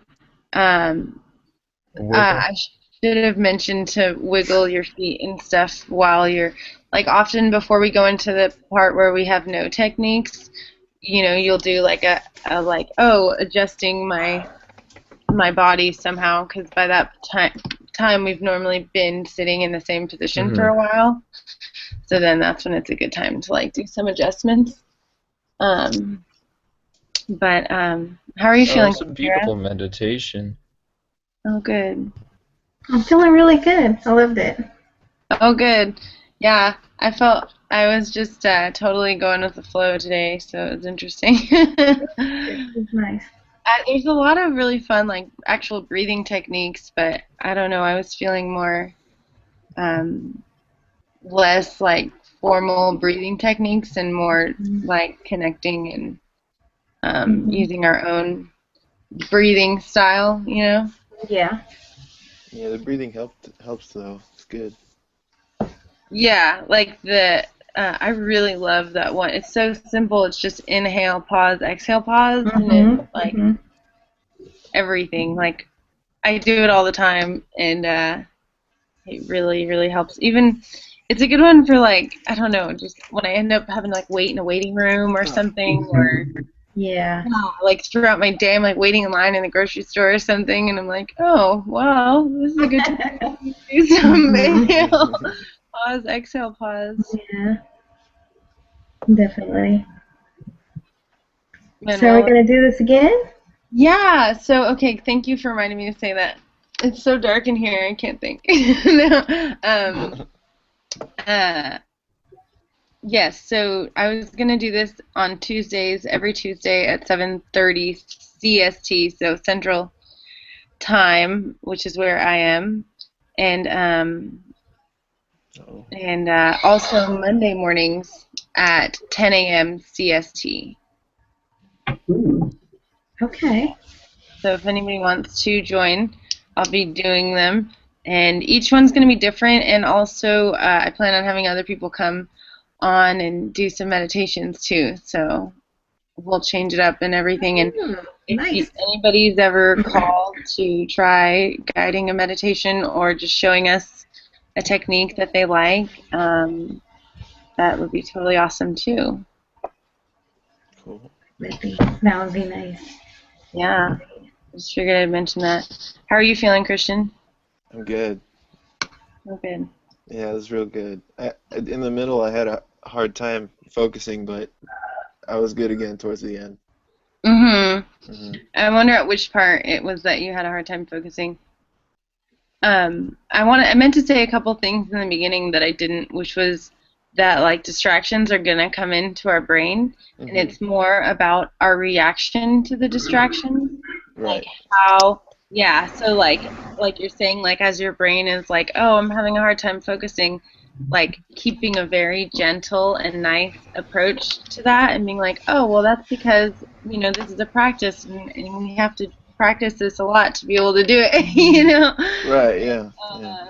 Wiggle. I should have mentioned to wiggle your feet and stuff while you're like often before we go into the part where we have no techniques, you'll do like a like, oh, adjusting my my body somehow, because by that time we've normally been sitting in the same position for a while. So then that's when it's a good time to like do some adjustments. But how are you feeling, It's a Kira? beautiful meditation. Oh, good. I'm feeling really good. I loved it. Oh, good. Yeah, I felt I was just totally going with the flow today, so it was interesting. It was nice. There's a lot of really fun, like actual breathing techniques, but I don't know. I was feeling more, um, less like formal breathing techniques and more like connecting and using our own breathing style, you know? Yeah. Yeah, the breathing helps though. It's good. Yeah, like I really love that one. It's so simple. It's just inhale, pause, exhale, pause, and it's like everything. Like I do it all the time, and it really, really helps. Even it's a good one for like I don't know, just when I end up having to like wait in a waiting room or something, or Yeah. like throughout my day, I'm like waiting in line in the grocery store or something, and I'm like, oh, well, this is a good time to do some inhale, pause, exhale, pause. Yeah, definitely. So we're Manuel. gonna do this again? Yeah, so okay, thank you for reminding me to say that. It's so dark in here, I can't think. No, uh, yes, so I was gonna do this on Tuesdays, every Tuesday at 7:30 CST, so Central Time, which is where I am, and Oh, also Monday mornings at 10 a.m. CST. Okay. So if anybody wants to join, I'll be doing them. And each one's going to be different. And also, I plan on having other people come on and do some meditations too. So we'll change it up and everything. And if Nice. anybody's ever called to try guiding a meditation or just showing us a technique that they like, that would be totally awesome too. cool. That would be nice. Yeah, just figured I'd mention that. How are you feeling, Christian? I'm good. Oh, good. Yeah, it was real good. In the middle, I had a hard time focusing, but I was good again towards the end. Hmm. I wonder at which part it was that you had a hard time focusing. I meant to say a couple things in the beginning that I didn't, which was that like distractions are gonna come into our brain, and Hmm. it's more about our reaction to the distractions, like Right. how, yeah. So like you're saying, like as your brain is like, oh, I'm having a hard time focusing, like keeping a very gentle and nice approach to that, and being like, oh, well, that's because this is a practice, and we have to practice this a lot to be able to do it, Right. Yeah. Yeah. uh,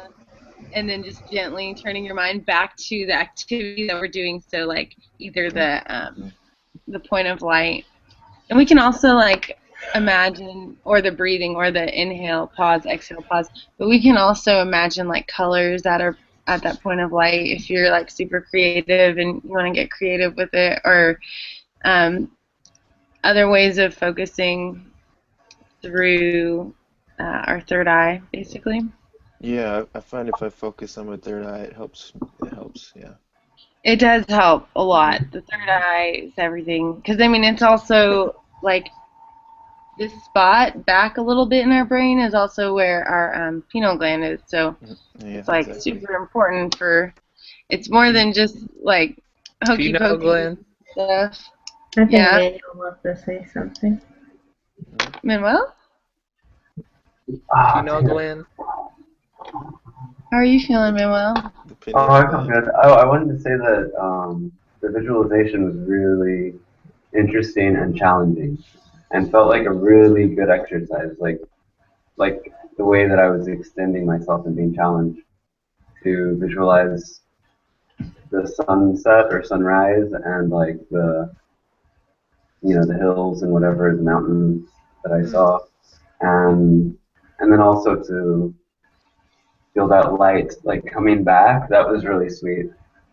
and then just gently turning your mind back to the activity that we're doing. So like either the point of light, and we can also like imagine, or the breathing, or the inhale, pause, exhale, pause. But we can also imagine like colors that are at that point of light if you're like super creative and you want to get creative with it, or um, other ways of focusing through our third eye, basically. Yeah. I find if I focus on my third eye, it helps. It helps. Yeah. It does help a Hmm. lot. The third eye is everything. Because, I mean, it's also like this spot back a little bit in our brain is also where our pineal gland is. So Yeah. it's like Exactly. super important it's more than just like hokey Pineal pokey gland? stuff. I think Yeah. Manuel wants to say something. Manuel, Ah, Pineal gland? how are you The feeling, Manuel? the oh, pineal I feel gland. good. I wanted to say that the visualization was really interesting and challenging, and felt like a really good exercise. Like the way that I was extending myself and being challenged to visualize the sunset or sunrise and like the hills and whatever the mountains that I saw, and then also to feel that light like coming back. That was really sweet.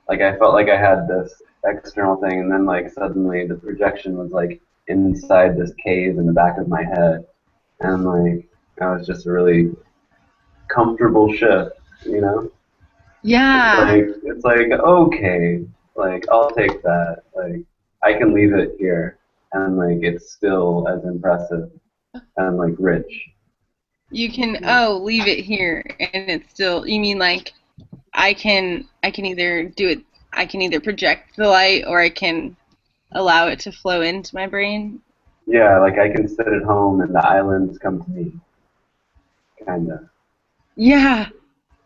Like I felt like I had this external thing, and then like suddenly the projection was like inside this cave in the back of my head, and like That was just a really comfortable shift, you know? Yeah. It's like okay, like I'll take that. Like I can leave it here, and like it's still as impressive and like rich. You can Yeah. leave it here and it's still you mean like I can either do it I can either project the light or I can allow it to flow into my brain. Yeah, like I can sit at home and the islands come to me, kinda. Yeah.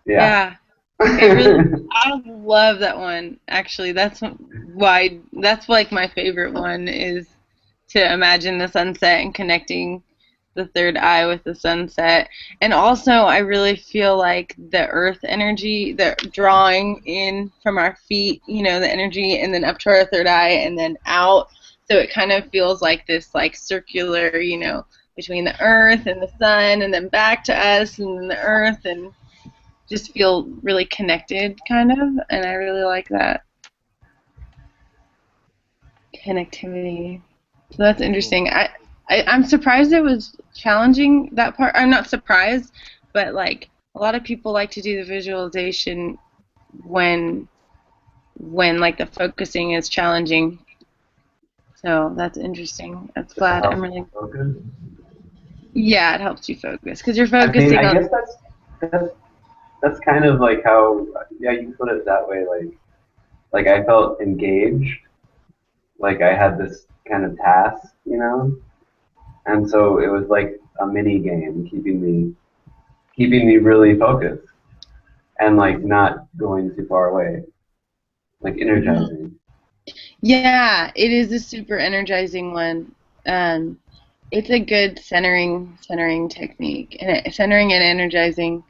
Yeah. Yeah. It really I love that one actually. Why that's like my favorite one is to imagine the sunset and connecting the third eye with the sunset. And also, I really feel like the earth energy, the drawing in from our feet, the energy, and then up to our third eye and then out. So it kind of feels like this like circular, between the earth and the sun and then back to us and then the earth and just feel really connected kind of. And I really like that connectivity. So that's Cool. interesting. I'm surprised it was challenging that part. I'm not surprised, but like a lot of people like to do the visualization when like the focusing is challenging. So that's interesting. That's Just glad I'm helps really focus. yeah, it helps you focus because you're I mean, focusing I guess on that's kind of like how, yeah, you can put it that way. Like I felt engaged, like I had this kind of task, you know, and so it was like a mini game, keeping me really focused and like not going too far away, like energizing. yeah, it is a super energizing one. Um, it's a good centering technique, and centering and energizing.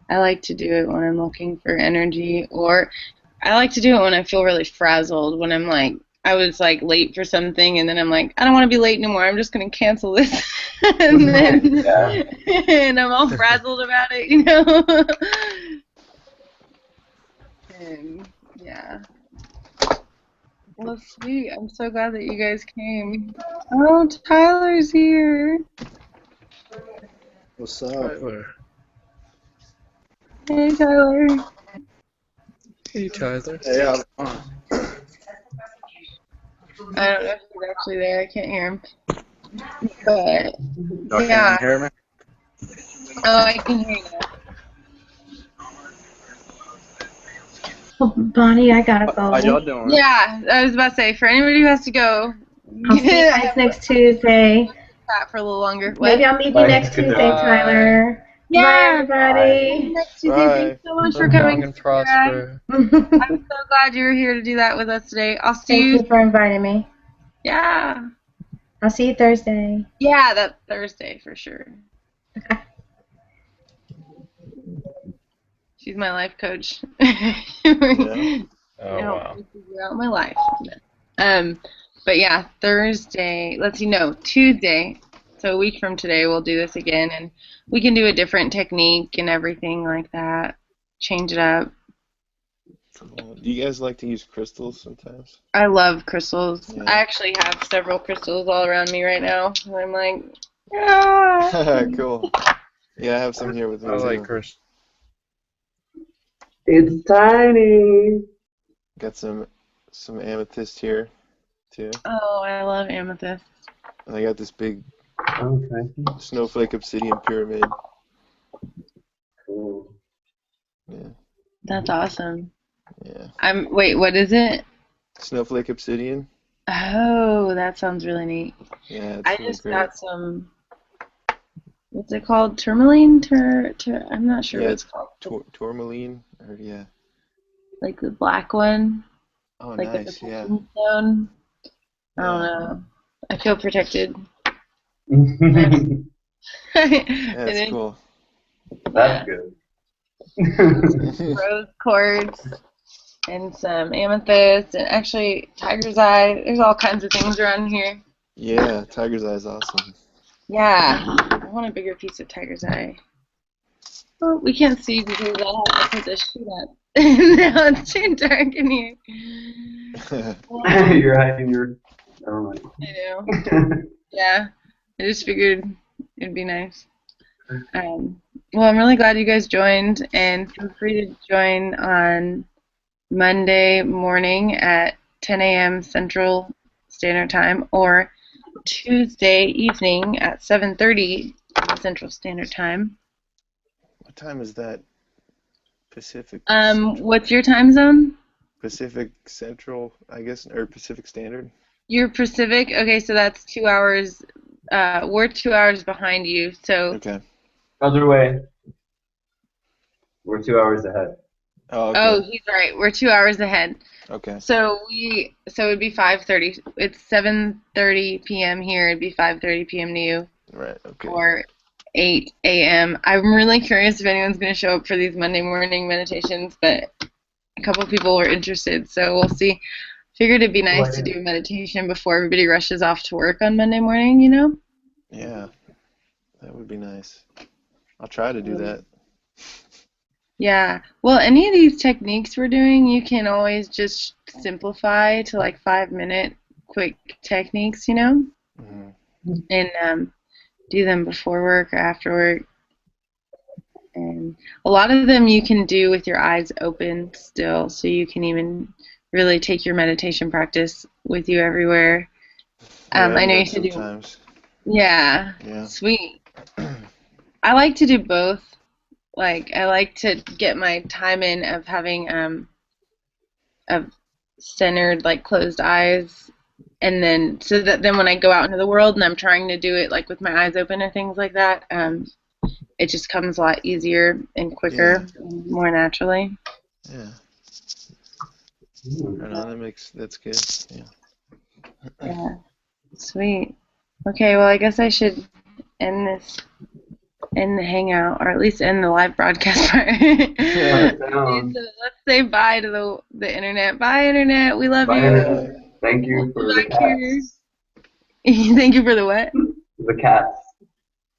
I like to do it when I'm looking for energy, or I like to do it when I feel really frazzled, when I'm like, I was like late for something, and then I'm like, I don't want to be late anymore. I'm just gonna cancel this, and then Yeah. and I'm all frazzled about it. And yeah, well, sweet. I'm so glad that you guys came. Oh, Tyler's here. What's up? Tyler. Hey, Tyler. Hey, Tyler. Hey, how's it going? I don't know if he's actually there. I can't hear him. But Y'all yeah. can hear me? Oh, I can hear you. Well, Bonnie, I gotta How go. y'all doing? Yeah, I was about to say, for anybody who has to go, I'll see you guys next Tuesday. chat for a little longer. Maybe What? I'll meet you Bye. next Good Tuesday, night. Bye. Tyler. Bye, Yeah, Bye. see you everybody. next Tuesday. Thanks Bye. so much for Live coming, long and Sarah. prosper. I'm so glad you were here to do that with us today. I'll see Thank you. you for inviting me. Yeah. I'll see you Thursday. Yeah, that's Thursday for sure. Okay. She's my life coach. Yeah. Oh, Help wow. me figure out my life. Um, but yeah, Thursday. Let's see, no, Tuesday. So a week from today, we'll do this again, and we can do a different technique and everything like that. Change it up. Cool. Do you guys like to use crystals sometimes? I love crystals. I Yeah. actually have several crystals all around me right now. And I'm like, ah. Cool. Yeah, I have some here with I me like too. Chris. It's tiny. Got some amethyst here too. Oh, I love amethyst. And I got this big Okay. snowflake obsidian pyramid. Cool. Yeah. That's awesome. Yeah. Wait, what is it? Snowflake obsidian. Oh, that sounds really neat. Yeah, I it's really just great. got some, what's it called? Tourmaline? I'm not sure what Yeah, it's called. tourmaline or yeah. Like the black one, Oh, like the nice. Yeah. protection stone. I don't Yeah. know. I feel protected. That's And Yeah, it's then, cool. yeah, good. rose quartz and some amethyst and actually tiger's eye. There's all kinds of things around here. Yeah, tiger's eye is awesome. Yeah, I want a bigger piece of tiger's eye. Well, we can't see because I have to put this sheet up. Now it's too dark in here. You're hiding your. Never mind. I know. Yeah, I just figured it'd be nice. Well, I'm really glad you guys joined, and feel free to join on Monday morning at 10 a.m. Central Standard Time or Tuesday evening at 7:30 Central Standard Time. What time is that? Pacific Central? What's your time zone? Pacific Central, I guess, or Pacific Standard? You're Pacific? Okay, so that's 2 hours. We're 2 hours behind you, so Okay. Other way. We're 2 hours ahead. Oh, okay. oh, he's right. We're 2 hours ahead. Okay. So it'd be 5:30. It's 7:30 p.m. here. It'd be 5:30 p.m. to you, Right, okay. or 8 a.m. I'm really curious if anyone's going to show up for these Monday morning meditations, but a couple people were interested, so we'll see. Figured it'd be nice to do a meditation before everybody rushes off to work on Monday morning, you know? Yeah, that would be nice. I'll try to do that. Yeah. Well, any of these techniques we're doing, you can always just simplify to like 5-minute quick techniques, you know? Hmm. And do them before work or after work. And a lot of them you can do with your eyes open still, so you can even really take your meditation practice with you everywhere. Yeah, I I've know done you said you, sometimes. yeah, Yeah. sweet. I like to do both. Like, I like to get my time in of having of centered, like closed eyes, and then so that then when I go out into the world and I'm trying to do it like with my eyes open or things like that, it just comes a lot easier and quicker, and more naturally. Yeah. Right on, that's good. Yeah. Yeah, sweet. Okay, well, I guess I should end end the hangout, or at least end the live broadcast part. Okay, so let's say bye to the internet. Bye, internet. We love Bye, you. internet. Thank We'll you be for the back here. cats. Thank you for the what? The cats.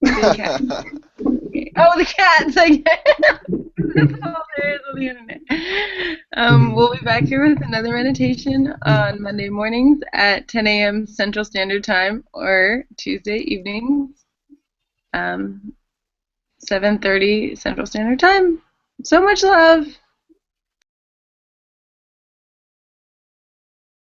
The cat. Okay. Oh, the cats! I guess. That's all there is on the internet. We'll be back here with another meditation on Monday mornings at 10 a.m. Central Standard Time, or Tuesday evenings, 7:30 Central Standard Time. So much love.